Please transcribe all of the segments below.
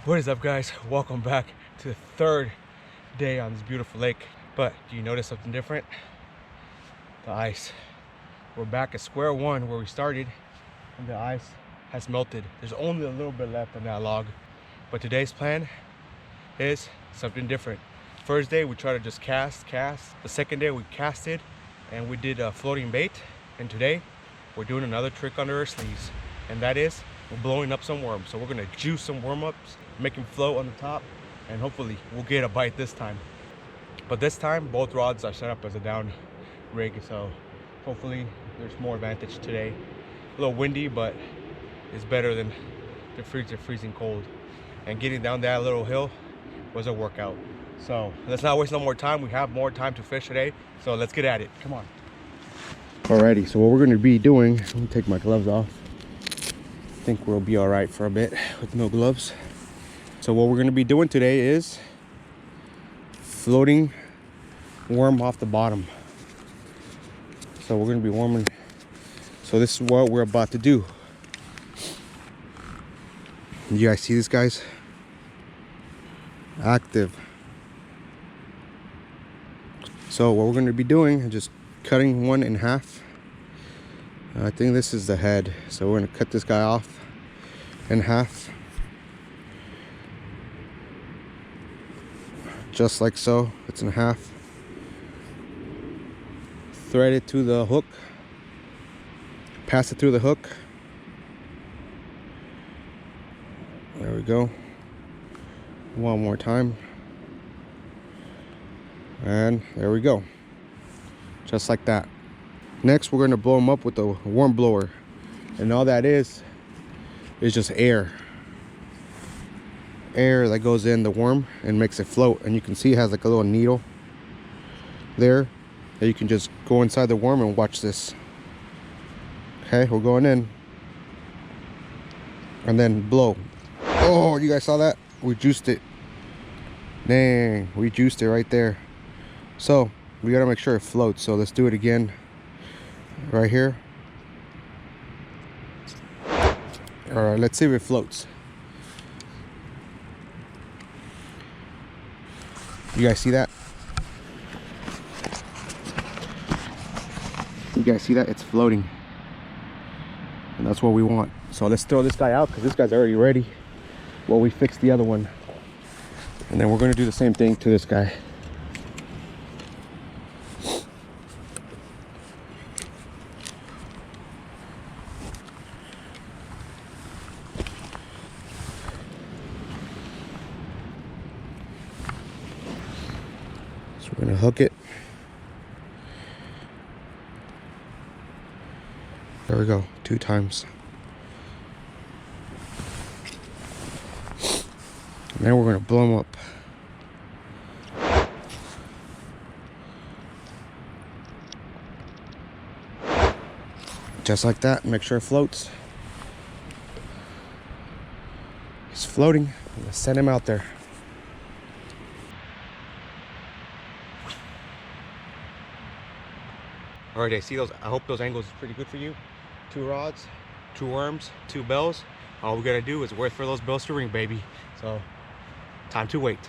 What is up, guys? Welcome back to the third day on this beautiful lake. But do you notice something different? The ice. We're back at square one where we started, and the ice has melted. There's only a little bit left on that log. But today's plan is something different. First day we tried to just cast. The second day we casted and we did a floating bait. And today we're doing another trick under our sleeves, and that is we're blowing up some worms. So we're gonna juice some worm ups, make them float on the top, and hopefully we'll get a bite this time. But this time both rods are set up as a down rig, so hopefully there's more advantage today. A little windy, but it's better than the freezing cold. And getting down that little hill was a workout. So let's not waste no more time. We have more time to fish today, so let's get at it. Come on. Alrighty, so what we're gonna be doing, let me take my gloves off. I think we'll be all right for a bit with no gloves. So what we're going to be doing today is floating worm off the bottom. So we're going to be warming. So this is what we're about to do. You guys see this, guys? Active. So what we're going to be doing is just cutting one in half. I think this is the head, so we're going to cut this guy off in half, just like so. It's in half. Thread it to the hook, pass it through the hook. There we go. One more time, and there we go, just like that. Next, we're going to blow them up with a worm blower, and all that is just air that goes in the worm and makes it float. And you can see it has like a little needle there that you can just go inside the worm and watch this. Okay, we're going in, and then blow. Oh, you guys saw that? We juiced it. Dang, we juiced it right there. So we got to make sure it floats. So let's do it again. Right here. All right, let's see if it floats. You guys see that? You guys see that? It's floating, and that's what we want. So let's throw this guy out because this guy's already ready while we fix the other one, and then we're going to do the same thing to this guy. So we're going to hook it. There we go, 2 times. And then we're going to blow them up. Just like that. Make sure it floats. He's floating. Let's send him out there. All right, I see those. I hope those angles is pretty good for you. 2 rods, 2 worms, 2 bells. All we gotta do is wait for those bells to ring, baby. So, time to wait.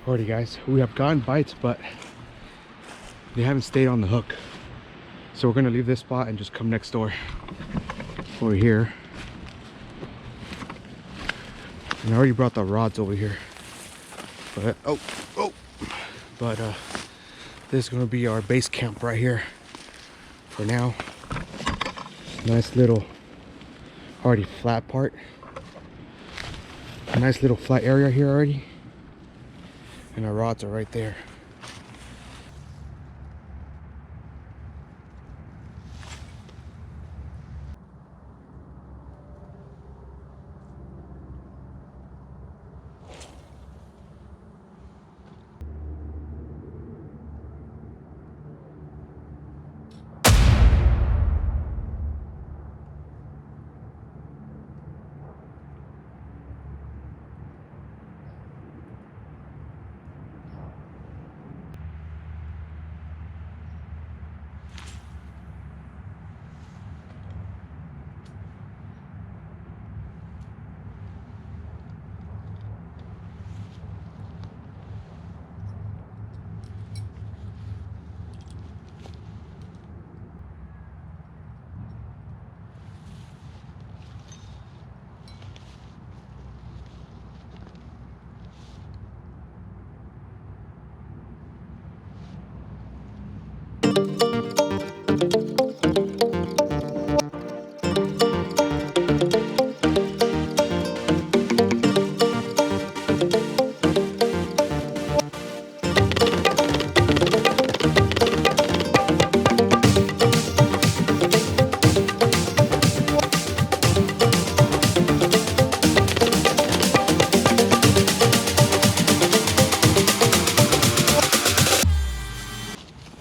Alrighty guys, we have gotten bites, but they haven't stayed on the hook. So we're gonna leave this spot and just come next door over here. And I already brought the rods over here. But but this is gonna be our base camp right here for now. Nice little already flat part. A nice little flat area here already. And our rods are right there.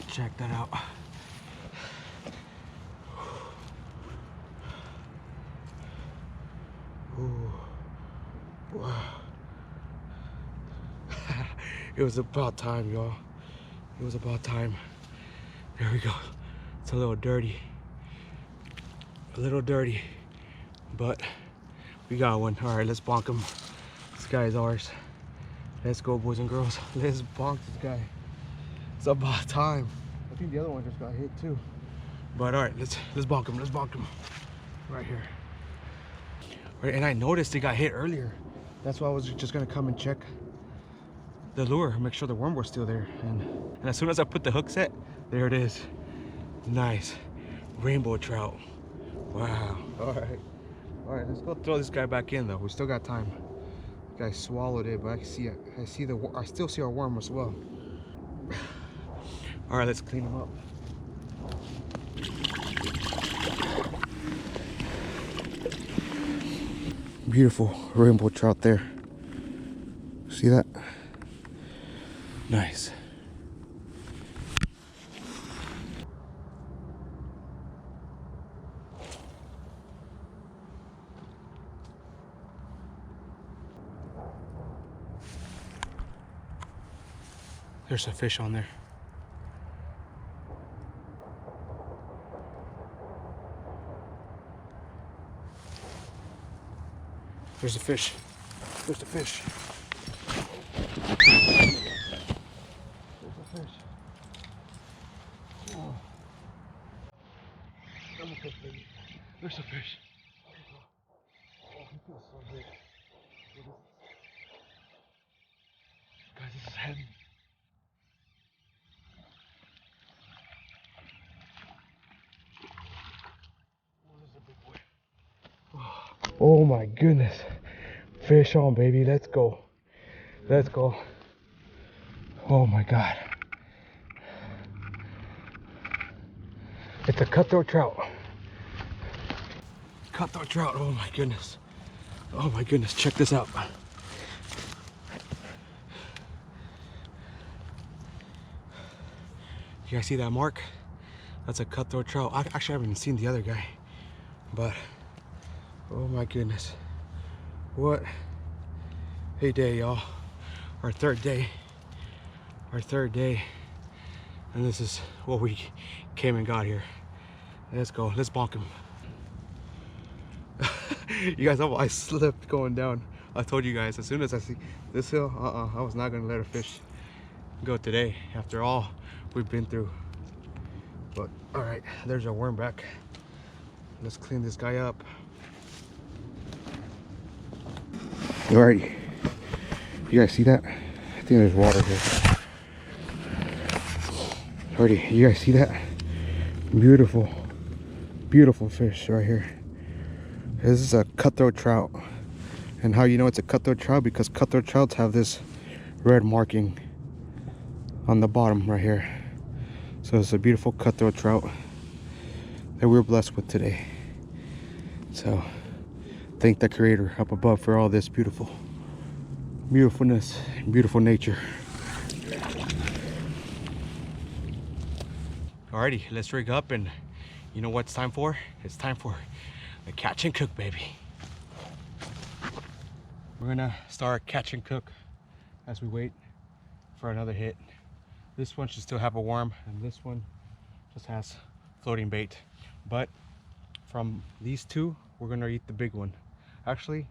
Check that out. Ooh. Wow. It was about time, y'all. It was about time. There we go. It's a little dirty. But we got one. All right, let's bonk him. This guy is ours. Let's go, boys and girls. Let's bonk this guy. It's about time. I think the other one just got hit too. But all right, let's bonk him. Let's bonk him. Right here. Right, and I noticed it got hit earlier. That's why I was just gonna come and check the lure, make sure the worm was still there. And as soon as I put the hook set, there it is. Nice rainbow trout. Wow. All right, let's go throw this guy back in though. We still got time. This guy swallowed it, but I still see our worm as well. All right, let's clean him up. Beautiful rainbow trout there. See that? Nice. There's a fish on there. There's a fish. There's a fish. There's a fish. Oh. There's a fish. Oh, he feels so big. Guys, this is heavy. Oh, this is a big boy. Oh my goodness. Fish on, baby. Let's go. Let's go. Oh my God. It's a cutthroat trout. Cutthroat trout. Oh my goodness. Oh my goodness. Check this out. You guys see that mark? That's a cutthroat trout. Actually, I haven't seen the other guy, but oh my goodness. What a day, y'all. Our third day. And this is what we came and got here. Let's go. Let's bonk him. You guys, I slipped going down. I told you guys, as soon as I see this hill, I was not gonna let a fish go today after all we've been through. But all right, there's our worm back. Let's clean this guy up. Alrighty, you guys see that? I think there's water here. Alrighty, you guys see that? Beautiful, beautiful fish right here. This is a cutthroat trout. And how you know it's a cutthroat trout? Because cutthroat trouts have this red marking on the bottom right here. So it's a beautiful cutthroat trout that we're blessed with today. So thank the Creator up above for all this beautifulness, beautiful nature. Alrighty, let's rig up, and you know what it's time for? It's time for a catch and cook, baby. We're gonna start catch and cook as we wait for another hit. This one should still have a worm, and this one just has floating bait. But from these two, we're gonna eat the big one. Actually,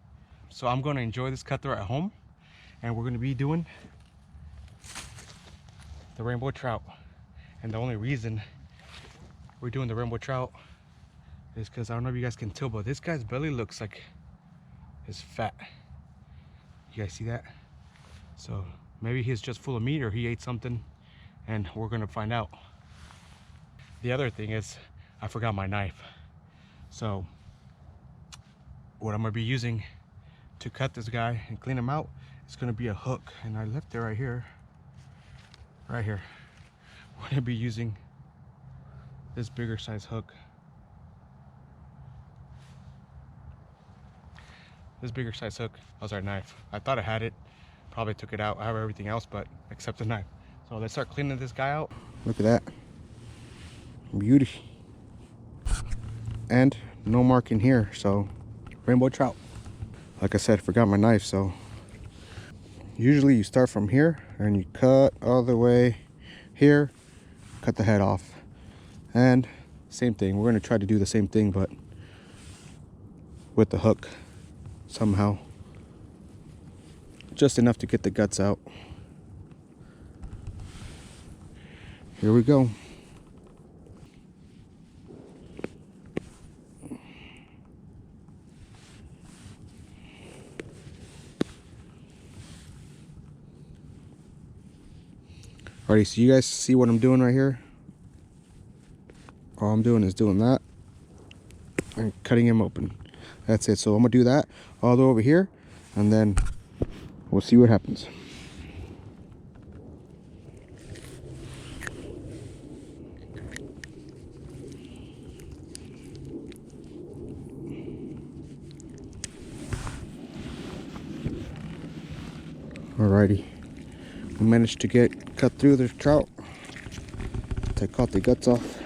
so I'm gonna enjoy this cutthroat at home, and we're gonna be doing the rainbow trout. And the only reason we're doing the rainbow trout is because I don't know if you guys can tell, but this guy's belly looks like it's fat. You guys see that? So maybe he's just full of meat, or he ate something, and we're gonna find out. The other thing is I forgot my knife. So what I'm gonna be using to cut this guy and clean him out is gonna be a hook, and I left it right here. Right here. We're gonna be using this bigger size hook. This bigger size hook was our knife. I thought I had it, probably took it out. I have everything else, but except the knife. So let's start cleaning this guy out. Look at that. Beauty. And no mark in here, so rainbow trout. Like I said, forgot my knife, so usually you start from here and you cut all the way here, cut the head off. And same thing, we're gonna try to do the same thing, but with the hook somehow. Just enough to get the guts out. Here we go. Alrighty, so you guys see what I'm doing right here? All I'm doing is doing that and cutting him open. That's it. So I'm gonna do that all the way over here, and then we'll see what happens. Alrighty, we managed to get cut through the trout. Take out the guts off.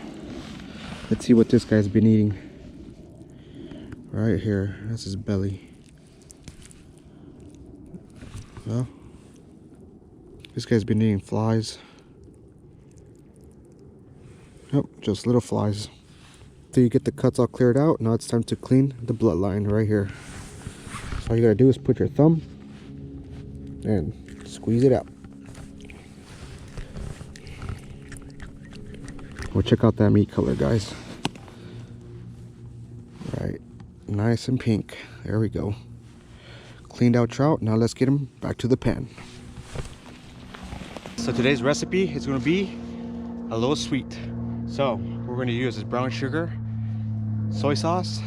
Let's see what this guy's been eating. Right here, that's his belly. Well, this guy's been eating flies. Nope, just little flies. So you get the cuts all cleared out. Now it's time to clean the bloodline right here. So all you gotta do is put your thumb and squeeze it out. Well, check out that meat color, guys. Right, nice and pink. There we go. Cleaned out trout. Now let's get him back to the pan. So today's recipe is going to be a little sweet. So we're going to use is brown sugar, soy sauce,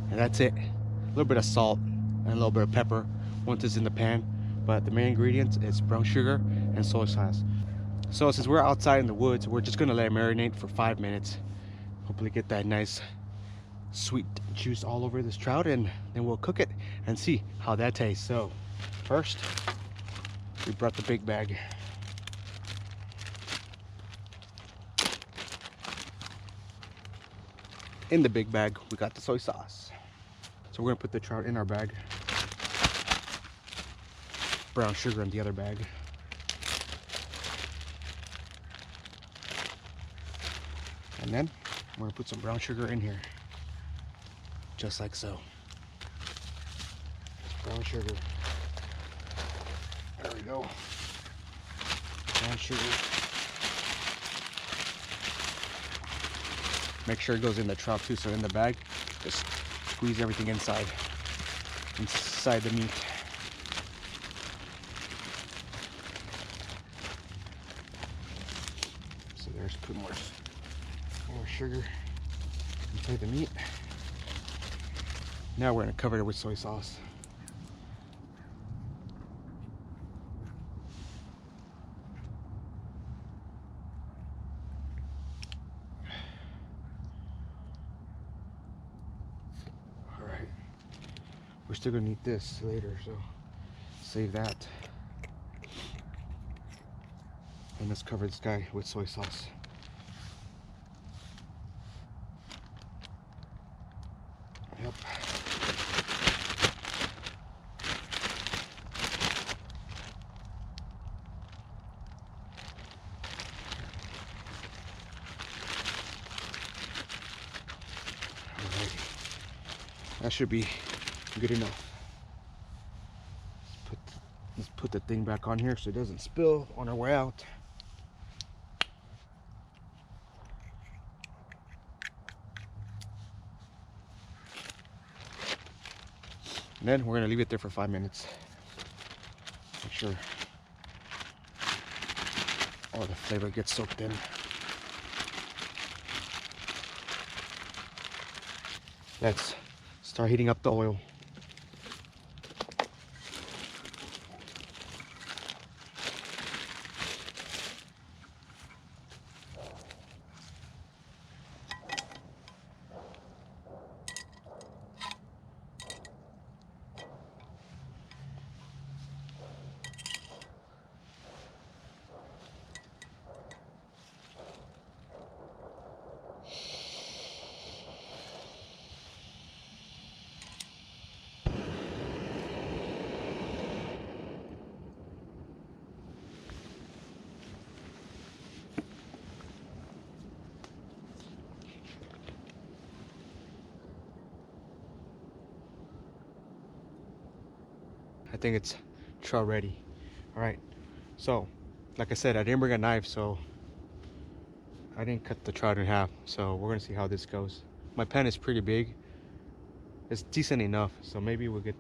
and that's it. A little bit of salt and a little bit of pepper once it's in the pan. But the main ingredients is brown sugar and soy sauce. So since we're outside in the woods, we're just gonna let it marinate for 5 minutes. Hopefully get that nice sweet juice all over this trout, and then we'll cook it and see how that tastes. So first, we brought the big bag. In the big bag, we got the soy sauce. So we're gonna put the trout in our bag. Brown sugar in the other bag. And then we're gonna put some brown sugar in here. Just like so. Just brown sugar. There we go. Brown sugar. Make sure it goes in the trout too, so in the bag, just squeeze everything inside the meat. So there's put more sugar inside the meat. Now we're gonna cover it with soy sauce. We're still gonna need this later, so save that. And let's cover this guy with soy sauce. Yep. Alrighty. That should be good enough. Let's put the thing back on here so it doesn't spill on our way out. And then we're gonna leave it there for 5 minutes. Make sure all the flavor gets soaked in. Let's start heating up the oil. I think it's trout ready. All right, so like I said, I didn't bring a knife, so I didn't cut the trout in half. So we're gonna see how this goes. My pan is pretty big. It's decent enough, so maybe we'll get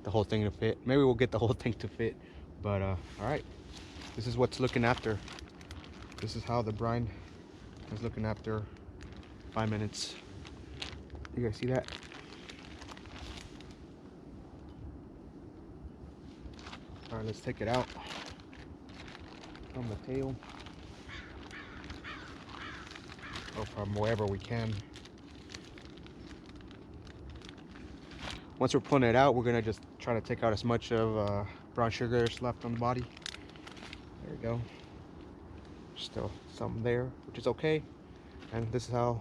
the whole thing to fit. Maybe we'll get the whole thing to fit. But all right, this is what's looking after. This is how the brine is looking after 5 minutes. You guys see that? All right, let's take it out from the tail, or from wherever we can. Once we're pulling it out, we're gonna just try to take out as much of brown sugar that's left on the body. There we go. Still some there, which is okay. And this is how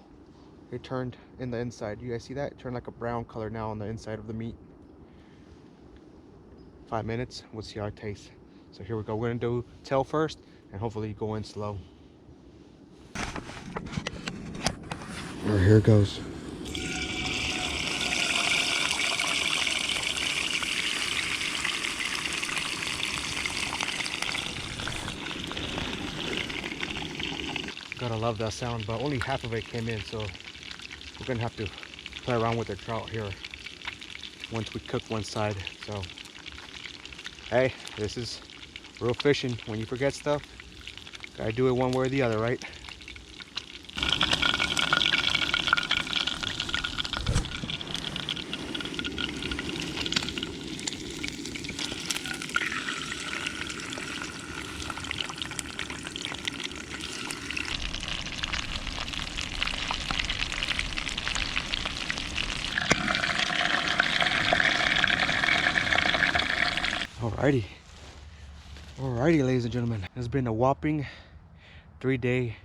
it turned in the inside. You guys see that? It turned like a brown color now on the inside of the meat. 5 minutes, we'll see how it tastes. So here we go. We're gonna do tail first and hopefully go in slow. All right, here it goes. Gotta love that sound, but only half of it came in, so we're gonna have to play around with the trout here once we cook one side. So hey, this is real fishing. When you forget stuff, gotta do it one way or the other, right? Alrighty, ladies and gentlemen, it's been a whopping 3-day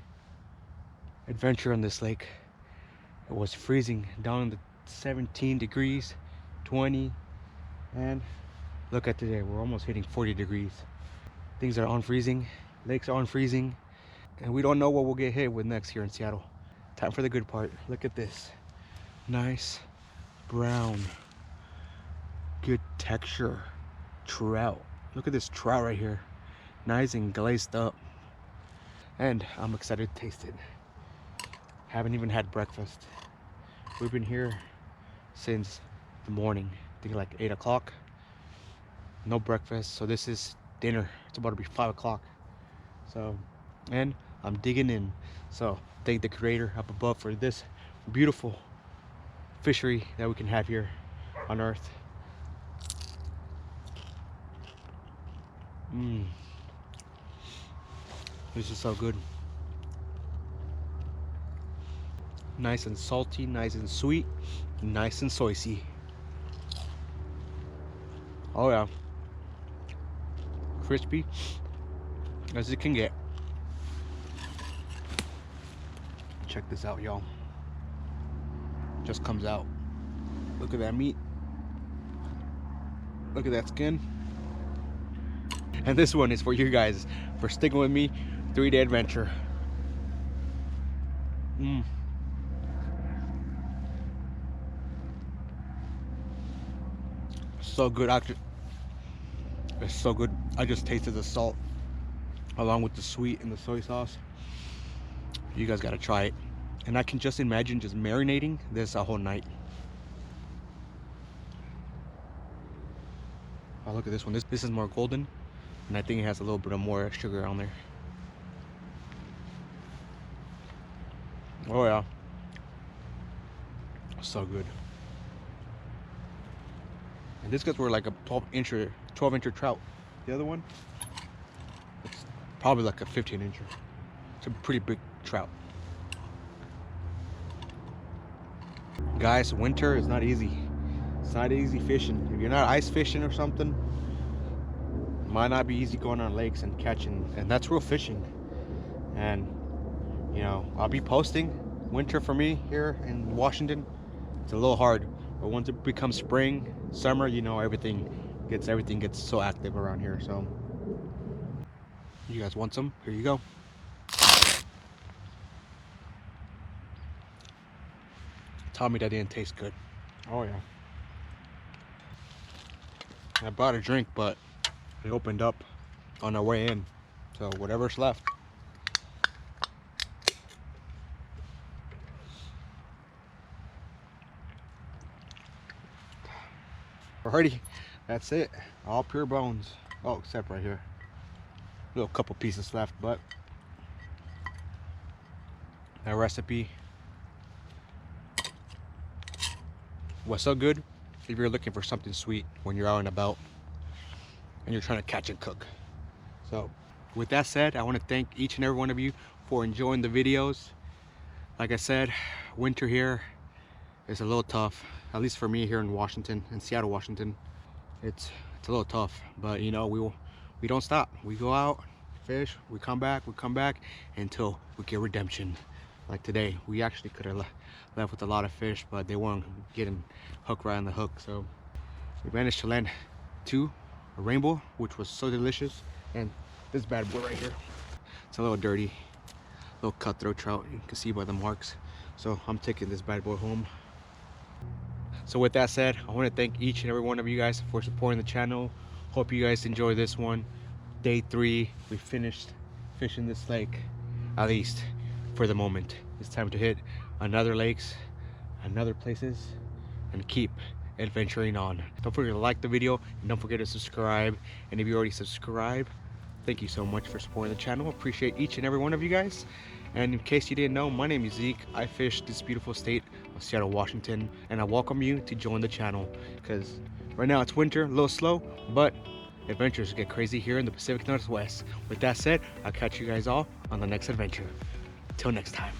adventure on this lake. It was freezing down in the 17 degrees, 20, and look at today, we're almost hitting 40 degrees. Things are unfreezing, lakes are unfreezing, and we don't know what we'll get hit with next here in Seattle. Time for the good part. Look at this. Nice brown, good texture trout. Look at this trout right here. Nice and glazed up. And I'm excited to taste it. Haven't even had breakfast. We've been here since the morning. I think like 8 o'clock. No breakfast, so this is dinner. It's about to be 5 o'clock. So, and I'm digging in. So thank the creator up above for this beautiful fishery that we can have here on Earth. This is so good. Nice and salty, nice and sweet, nice and soisy. Oh yeah. Crispy as it can get. Check this out, y'all. Just comes out. Look at that meat. Look at that skin. And this one is for you guys for sticking with me 3-day adventure. So good. It's so good. I just tasted the salt along with the sweet and the soy sauce. You guys gotta try it. And I can just imagine just marinating this a whole night. Oh, look at this one. This is more golden, and I think it has a little bit of more sugar on there. Oh yeah, so good. And this guys were like a 12-incher trout. The other one, it's probably like a 15-incher. It's a pretty big trout. Guys, winter is not easy. It's not easy fishing. If you're not ice fishing or something, it might not be easy going on lakes and catching, and that's real fishing. And you know, I'll be posting. Winter for me here in Washington, it's a little hard, but once it becomes spring, summer, you know, everything gets so active around here. So you guys want some? Here you go. Tell me that didn't taste good. Oh yeah. I brought a drink, but it opened up on our way in, so whatever's left. Alrighty, that's it. All pure bones. Oh, except right here. Little couple pieces left, but that recipe was so good if you're looking for something sweet when you're out and about and you're trying to catch and cook. So with that said, I want to thank each and every one of you for enjoying the videos. Like I said, winter here is a little tough, at least for me here in Washington, in Seattle, Washington. It's a little tough, but you know, we don't stop. We go out, fish, we come back until we get redemption. Like today, we actually could have left with a lot of fish, but they weren't getting hooked right on the hook. So we managed to land 2, a rainbow, which was so delicious, and this bad boy right here. It's a little dirty, little cutthroat trout. You can see by the marks. So I'm taking this bad boy home. So with that said, I want to thank each and every one of you guys for supporting the channel. Hope you guys enjoy this one. Day 3, we finished fishing this lake, at least for the moment. It's time to hit another lakes, another places, and keep adventuring on. Don't forget to like the video, and don't forget to subscribe. And if you already subscribed, thank you so much for supporting the channel. Appreciate each and every one of you guys. And in case you didn't know, my name is Zeke. I fish this beautiful state of Seattle, Washington, and I welcome you to join the channel, because right now it's winter, a little slow, but adventures get crazy here in the Pacific Northwest. With that said, I'll catch you guys all on the next adventure. Till next time.